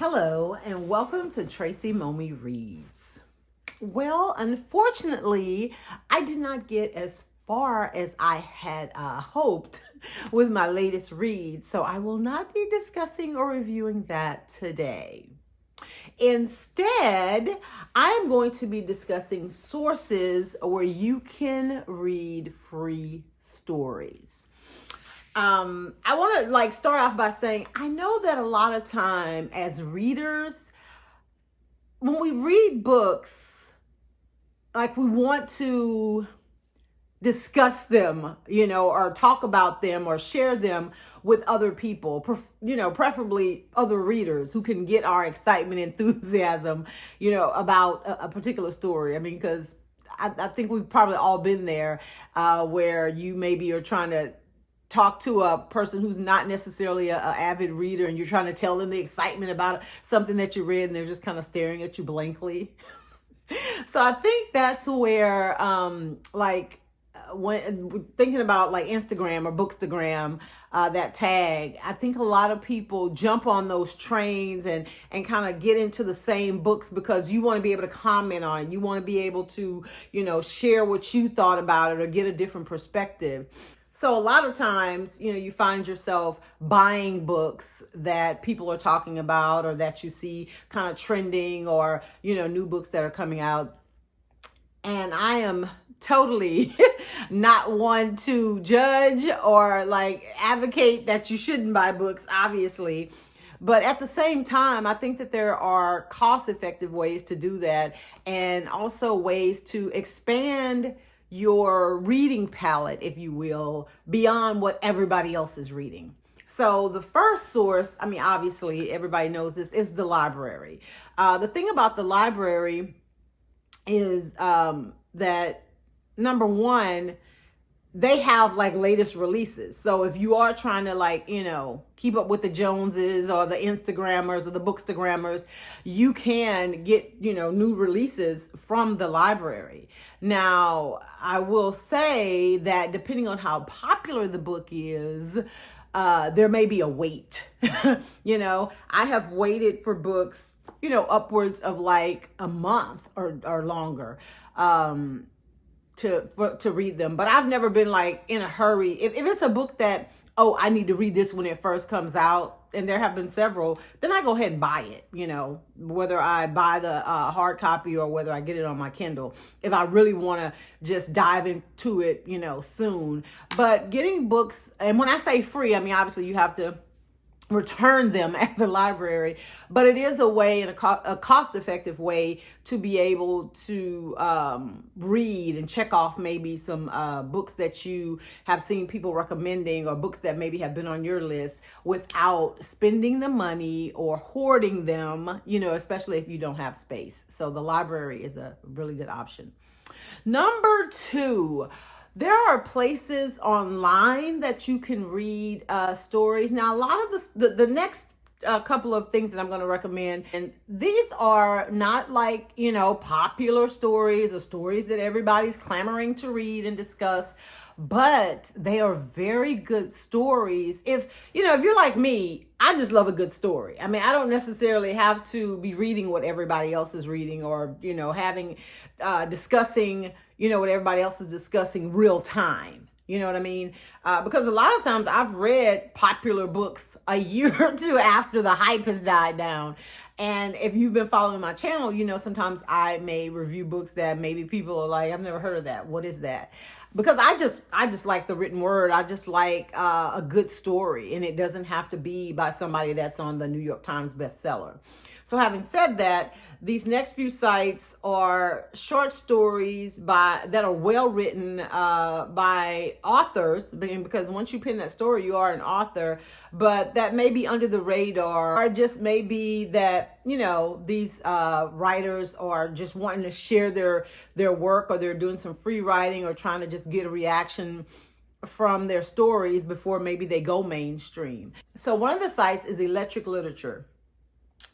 Hello, and welcome to Tracy Momey Reads. Well, unfortunately, I did not get as far as I had hoped with my latest read, so I will not be discussing or reviewing that today. Instead, I am going to be discussing sources where you can read free stories. I want to start off by saying I know that a lot of time as readers, when we read books, we want to discuss them, or talk about them or share them with other people, preferably other readers who can get our excitement, enthusiasm, about a particular story. I mean, because I think we've probably all been there where you maybe are trying to talk to a person who's not necessarily an avid reader, and you're trying to tell them the excitement about something that you read, and they're just kind of staring at you blankly. So I think that's where, when thinking about Instagram or Bookstagram, that tag, I think a lot of people jump on those trains and kind of get into the same books because you want to be able to comment on it. You want to be able to, share what you thought about it or get a different perspective. So a lot of times, you find yourself buying books that people are talking about or that you see kind of trending, or, new books that are coming out. And I am totally not one to judge or advocate that you shouldn't buy books, obviously. But at the same time, I think that there are cost-effective ways to do that, and also ways to expand your reading palette, if you will, beyond what everybody else is reading. So the first source, obviously everybody knows this, is the library. The thing about the library is that, number one, they have latest releases. So if you are trying to keep up with the Joneses or the Instagrammers or the Bookstagrammers, you can get, new releases from the library. Now, I will say that depending on how popular the book is, there may be a wait. I have waited for books, upwards of a month or longer. To read them, but I've never been in a hurry. If it's a book that, I need to read this when it first comes out, and there have been several, then I go ahead and buy it, whether I buy the hard copy or whether I get it on my Kindle, if I really want to just dive into it, soon. But getting books, and when I say free, obviously you have to return them at the library, but it is a way, and a cost-effective way, to be able to read and check off maybe some books that you have seen people recommending, or books that maybe have been on your list, without spending the money or hoarding them, especially if you don't have space. So the library is a really good option. Number two, there are places online that you can read stories. Now, a lot of the next couple of things that I'm going to recommend, and these are not popular stories or stories that everybody's clamoring to read and discuss, but they are very good stories. If you're like me, I just love a good story. I don't necessarily have to be reading what everybody else is reading, or discussing what everybody else is discussing real time. You know what I mean? Because a lot of times I've read popular books a year or two after the hype has died down. And if you've been following my channel, sometimes I may review books that maybe people are like, I've never heard of that. What is that? Because I just like the written word. I just like a good story, and it doesn't have to be by somebody that's on the New York Times bestseller. So having said that, these next few sites are short stories that are well written by authors, because once you pen that story, you are an author, but that may be under the radar, or just may be that, these writers are just wanting to share their work, or they're doing some free writing, or trying to just get a reaction from their stories before maybe they go mainstream. So one of the sites is Electric Literature,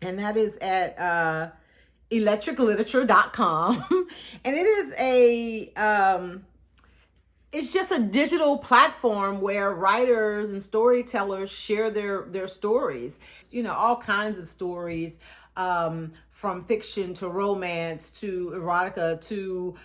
and that is at electricliterature.com. And it is it's just a digital platform where writers and storytellers share their stories. All kinds of stories, from fiction to romance to erotica to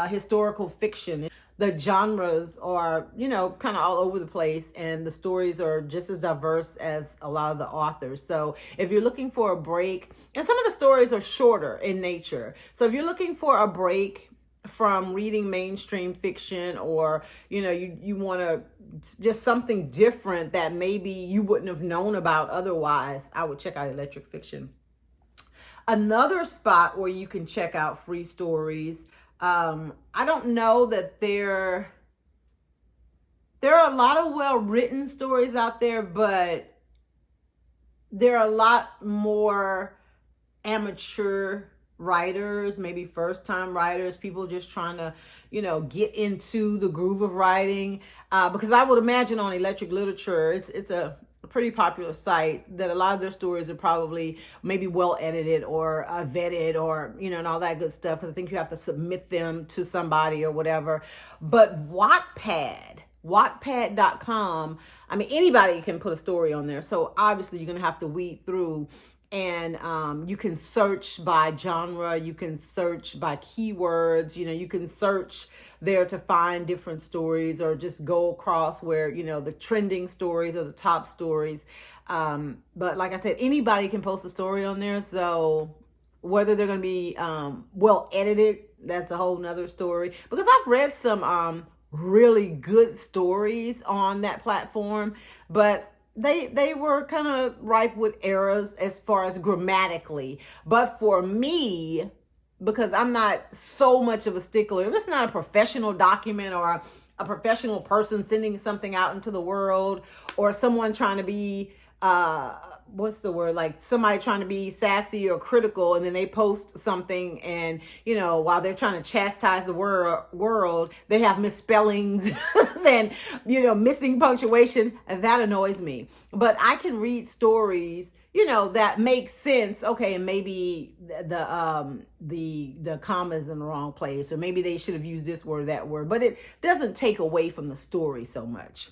historical fiction. The genres are, kind of all over the place, and the stories are just as diverse as a lot of the authors. So if you're looking for a break, and some of the stories are shorter in nature. So if you're looking for a break from reading mainstream fiction, or you want to just something different that maybe you wouldn't have known about otherwise, I would check out Electric Fiction. Another spot where you can check out free stories, I don't know that there are a lot of well-written stories out there, but there are a lot more amateur writers, maybe first-time writers, people just trying to, get into the groove of writing. Because I would imagine on Electric Literature, it's a pretty popular site, that a lot of their stories are probably maybe well edited or vetted, or and all that good stuff, because I think you have to submit them to somebody or whatever. But Wattpad.com, I mean, anybody can put a story on there, so obviously you're gonna have to weed through, and you can search by genre, you can search by keywords, you can search there to find different stories, or just go across where the trending stories or the top stories. But like I said, anybody can post a story on there, so whether they're going to be well edited, that's a whole nother story, because I've read some really good stories on that platform, but they were kind of ripe with errors as far as grammatically. But for me, because I'm not so much of a stickler, if it's not a professional document, or a professional person sending something out into the world, or someone trying to be what's the word, like somebody trying to be sassy or critical, and then they post something, and while they're trying to chastise the world, they have misspellings and missing punctuation, that annoys me. But I can read stories that make sense. Okay, maybe the comma is in the wrong place, or maybe they should have used this word or that word, but it doesn't take away from the story so much.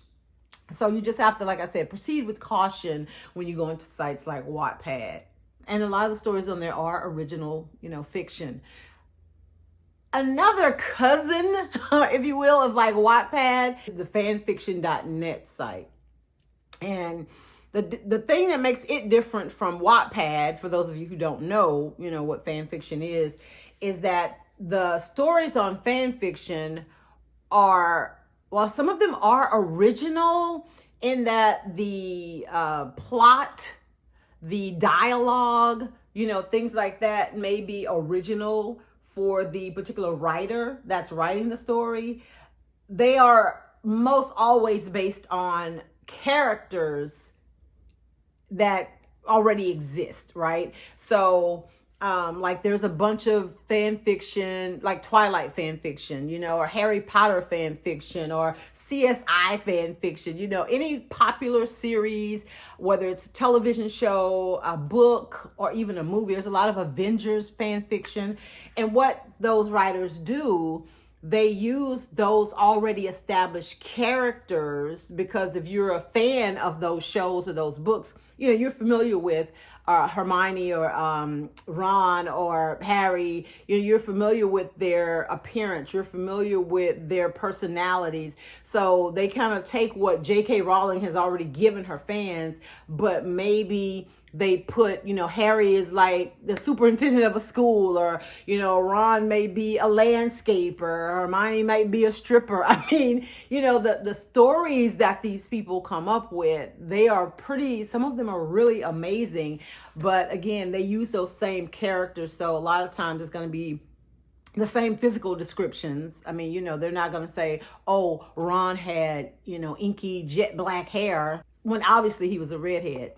So you just have to, like I said, proceed with caution when you go into sites like Wattpad. And a lot of the stories on there are original, fiction. Another cousin, if you will, of like Wattpad is the Fanfiction.net site. And the thing that makes it different from Wattpad, for those of you who don't know, what fan fiction is that the stories on fan fiction are, well, some of them are original in that the plot, the dialogue, things like that may be original for the particular writer that's writing the story. They are most always based on characters that already exist, right? So like there's a bunch of fan fiction, like Twilight fan fiction, or Harry Potter fan fiction, or CSI fan fiction, any popular series, whether it's a television show, a book, or even a movie. There's a lot of Avengers fan fiction. And what those writers do, they use those already established characters, because if you're a fan of those shows or those books, you're familiar with Hermione or Ron or Harry. You're familiar with their appearance. You're familiar with their personalities. So they kind of take what J.K. Rowling has already given her fans, but maybe they put, Harry is like the superintendent of a school, or, Ron may be a landscaper, or Hermione might be a stripper. I mean, the stories that these people come up with, they are pretty, some of them are really amazing. But again, they use those same characters. So a lot of times it's going to be the same physical descriptions. I mean, they're not going to say, oh, Ron had, inky jet black hair, when obviously he was a redhead.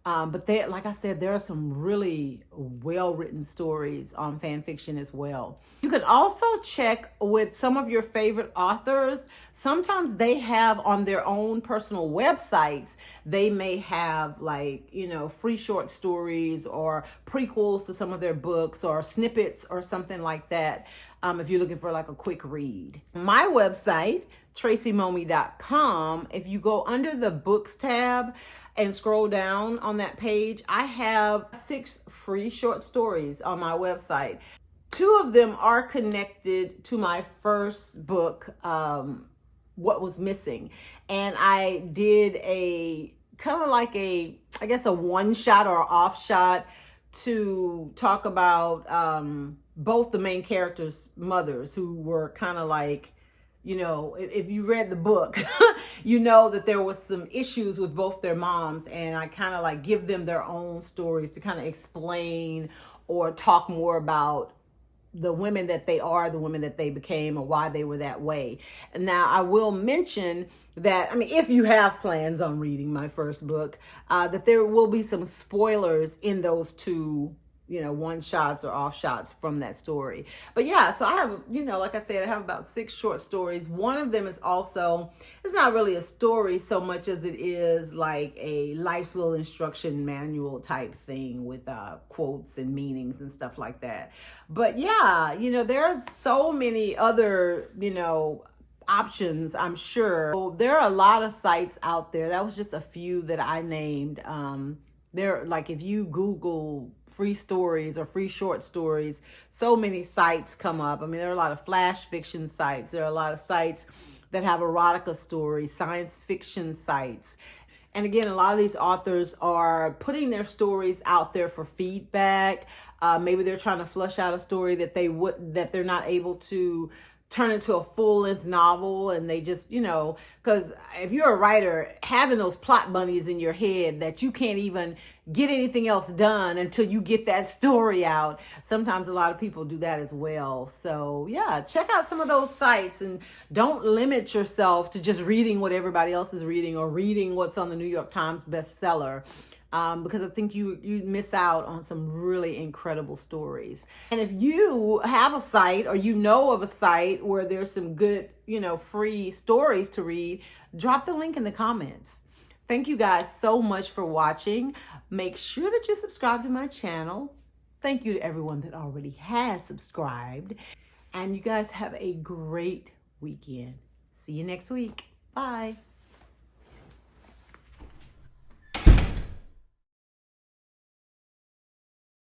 But there, like I said, there are some really well-written stories on fan fiction as well. You can also check with some of your favorite authors. Sometimes they have on their own personal websites, they may have like, free short stories or prequels to some of their books, or snippets or something like that. if you're looking for like a quick read. My website, tracymomi.com, if you go under the books tab and scroll down on that page, I have 6 free short stories on my website. 2 of them are connected to my first book, What Was Missing. And I did a kind of like a, I guess, a one shot or off shot to talk about both the main characters' mothers, who were kind of like, you know, if you read the book, you know that there was some issues with both their moms, and I kind of like give them their own stories to kind of explain or talk more about the women that they are, the women that they became, or why they were that way. And now I will mention that, I mean, if you have plans on reading my first book, that there will be some spoilers in those 2, you know, one shots or off shots from that story. But yeah, so I have, you know, like I said, I have about 6 short stories. One of them is also, it's not really a story so much as it is like a life's little instruction manual type thing with quotes and meanings and stuff like that. But yeah, you know, there's so many other, you know, options, I'm sure. So there are a lot of sites out there. That was just a few that I named. There, like, if you Google free stories or free short stories, so many sites come up. I mean, there are a lot of flash fiction sites. There are a lot of sites that have erotica stories, science fiction sites. And again, a lot of these authors are putting their stories out there for feedback. Maybe they're trying to flush out a story that they're not able to turn into a full-length novel, and they just, you know, because if you're a writer, having those plot bunnies in your head that you can't even get anything else done until you get that story out, sometimes a lot of people do that as well. So yeah, check out some of those sites, and don't limit yourself to just reading what everybody else is reading or reading what's on the New York Times bestseller. Because I think you miss out on some really incredible stories. And if you have a site, or you know of a site where there's some good, you know, free stories to read, drop the link in the comments. Thank you guys so much for watching. Make sure that you subscribe to my channel. Thank you to everyone that already has subscribed. And you guys have a great weekend. See you next week. Bye.